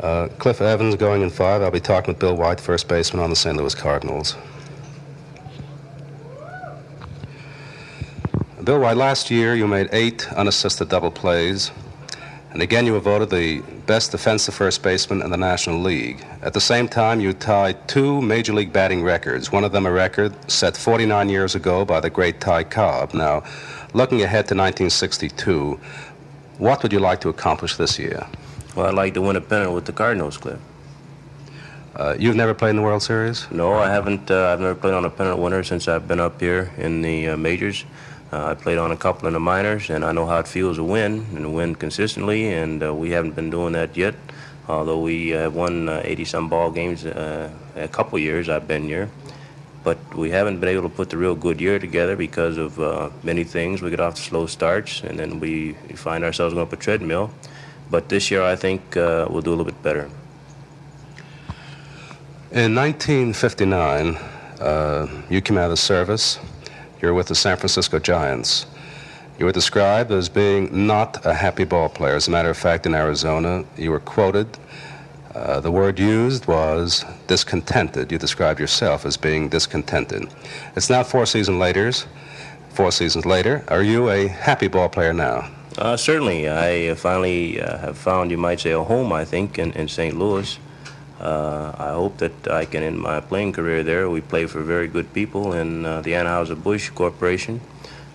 Cliff Evans going in 5. I'll be talking with Bill White, first baseman on the St. Louis Cardinals. Bill White, last year you made 8 unassisted double plays, and again you were voted the best defensive first baseman in the National League. At the same time, you tied 2 Major League batting records, one of them a record set 49 years ago by the great Ty Cobb. Now, looking ahead to 1962, what would you like to accomplish this year? Well, I'd like to win a pennant with the Cardinals, Cliff. You've never played in the World Series? No, I haven't. I've never played on a pennant winner since I've been up here in the majors. I played on a couple in the minors, and I know how it feels to win, and to win consistently, and we haven't been doing that yet, although we have won 80-some ball games a couple years I've been here. But we haven't been able to put the real good year together because of many things. We get off to slow starts, and then we find ourselves going up a treadmill. But this year, I think we'll do a little bit better. In 1959, you came out of the service. You were with the San Francisco Giants. You were described as being not a happy ball player. As a matter of fact, in Arizona, you were quoted. The word used was discontented. You described yourself as being discontented. It's now 4 seasons later. 4 seasons later, are you a happy ball player now? Certainly. I finally have found, you might say, a home, I think, in St. Louis. I hope that I can end my playing career there. We play for very good people in the Anheuser-Busch Corporation.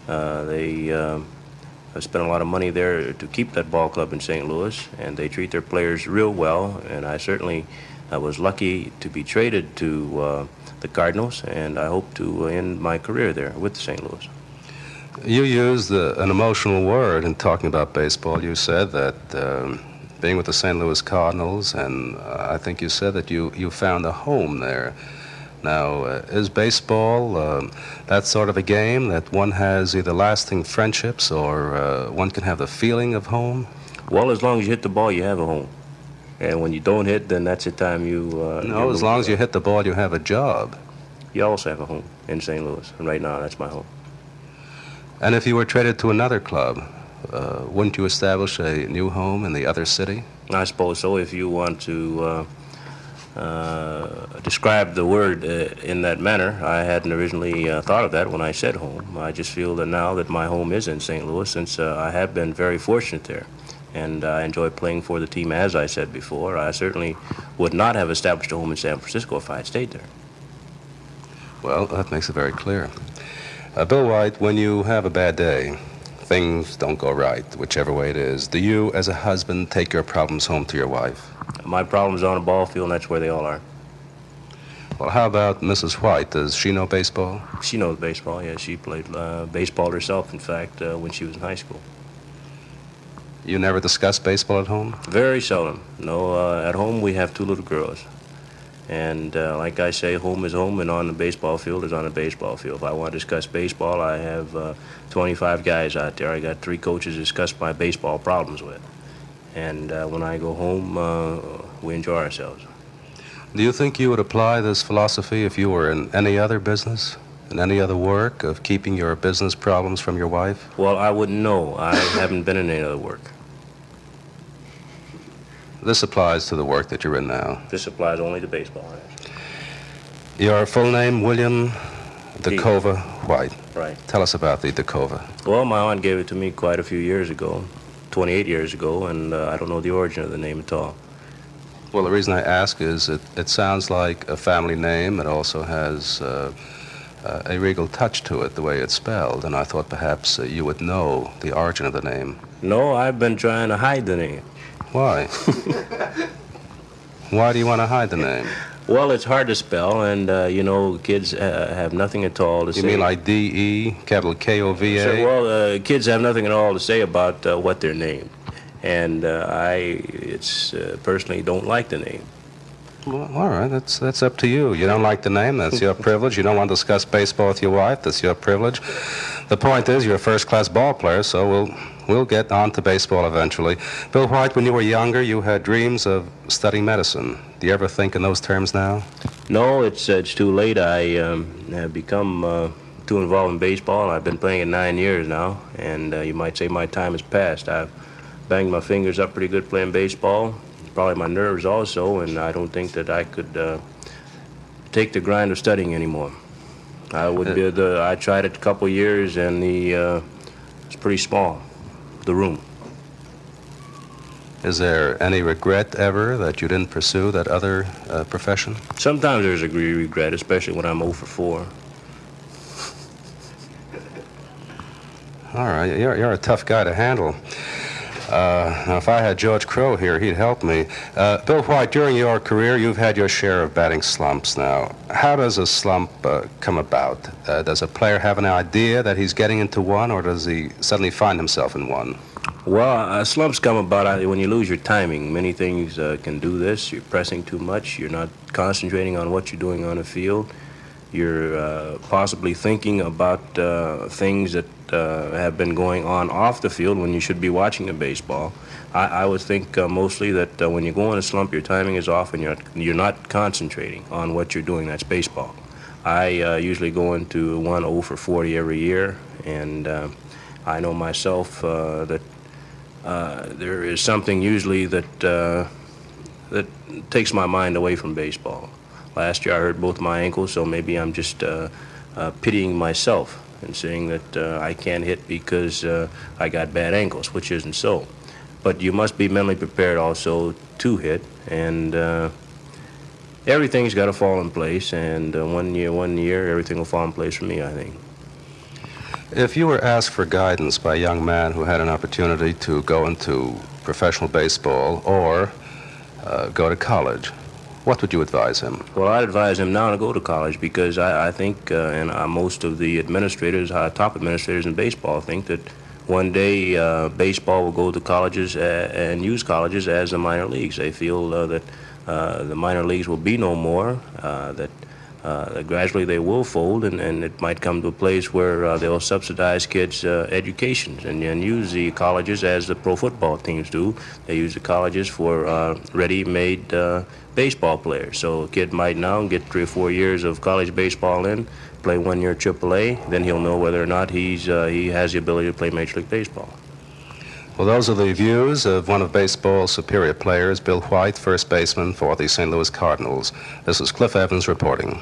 They have spent a lot of money there to keep that ball club in St. Louis, and they treat their players real well. And I certainly was lucky to be traded to the Cardinals, and I hope to end my career there with St. Louis. You used an emotional word in talking about baseball. You said that being with the St. Louis Cardinals, and I think you said that you found a home there. Now, is baseball that sort of a game that one has either lasting friendships or one can have the feeling of home? Well, as long as you hit the ball, you have a home. And when you don't hit, then that's the time you... no, as long as you hit the ball, you have a job. You also have a home in St. Louis, and right now that's my home. And if you were traded to another club, wouldn't you establish a new home in the other city? I suppose so. If you want to describe the word in that manner, I hadn't originally thought of that when I said home. I just feel that now that my home is in St. Louis, since I have been very fortunate there, and I enjoy playing for the team, as I said before. I certainly would not have established a home in San Francisco if I had stayed there. Well, that makes it very clear. Bill White, when you have a bad day, things don't go right, whichever way it is, do you, as a husband, take your problems home to your wife? My problems are on the ball field, and that's where they all are. Well, how about Mrs. White? Does she know baseball? She knows baseball, yeah. She played baseball herself, in fact, when she was in high school. You never discuss baseball at home? Very seldom. No, at home we have 2 little girls. And like I say, home is home, and on the baseball field is on the baseball field. If I want to discuss baseball, I have 25 guys out there. I got 3 coaches to discuss my baseball problems with. And when I go home, we enjoy ourselves. Do you think you would apply this philosophy if you were in any other business, in any other work, of keeping your business problems from your wife? Well, I wouldn't know. I haven't been in any other work. This applies to the work that you're in now. This applies only to baseball. Your full name, William Decova White. Right. Tell us about the Decova. Well, my aunt gave it to me quite a few years ago, 28 years ago, and I don't know the origin of the name at all. Well, the reason I ask is it sounds like a family name. It also has a regal touch to it, the way it's spelled, and I thought perhaps you would know the origin of the name. No, I've been trying to hide the name. Why? Why do you want to hide the name? Well, it's hard to spell, and, you know, kids have nothing at all to say. You mean like D-E, capital K-O-V-A? Sure, well, kids have nothing at all to say about what they're named. And I personally don't like the name. Well, all right, that's up to you. You don't like the name, that's your privilege. You don't want to discuss baseball with your wife, that's your privilege. The point is, you're a first-class ball player, so we'll get on to baseball eventually. Bill White, when you were younger, you had dreams of studying medicine. Do you ever think in those terms now? No, it's too late. I have become too involved in baseball. I've been playing it 9 years now, and you might say my time has passed. I've banged my fingers up pretty good playing baseball, probably my nerves also, and I don't think that I could take the grind of studying anymore. I tried it a couple years, and it's pretty small, the room. Is there any regret ever that you didn't pursue that other profession? Sometimes there's a regret, especially when I'm 0 for 4. All right, you're a tough guy to handle. Now, if I had George Crowe here, he'd help me. Bill White, during your career, you've had your share of batting slumps now. How does a slump come about? Does a player have an idea that he's getting into one, or does he suddenly find himself in one? Well, slumps come about when you lose your timing. Many things can do this. You're pressing too much. You're not concentrating on what you're doing on the field. You're possibly thinking about things that have been going on off the field when you should be watching the baseball. I would think mostly that when you go in a slump, your timing is off and you're not concentrating on what you're doing. That's baseball. I usually go into 0 for 40 every year, and I know myself that there is something usually that takes my mind away from baseball. Last year I hurt both my ankles, so maybe I'm just pitying myself and saying that I can't hit because I got bad ankles, which isn't so. But you must be mentally prepared also to hit, and everything's got to fall in place, and one year, everything will fall in place for me, I think. If you were asked for guidance by a young man who had an opportunity to go into professional baseball or go to college, what would you advise him? Well, I'd advise him now to go to college because I think, and most of the administrators, top administrators in baseball, think that one day baseball will go to colleges and use colleges as the minor leagues. They feel that the minor leagues will be no more, that gradually they will fold, and it might come to a place where they'll subsidize kids' educations and use the colleges as the pro football teams do. They use the colleges for ready-made baseball players. So a kid might now get 3 or 4 years of college baseball in, play 1 year AAA, then he'll know whether or not he has the ability to play Major League Baseball. Well, those are the views of one of baseball's superior players, Bill White, first baseman for the St. Louis Cardinals. This is Cliff Evans reporting.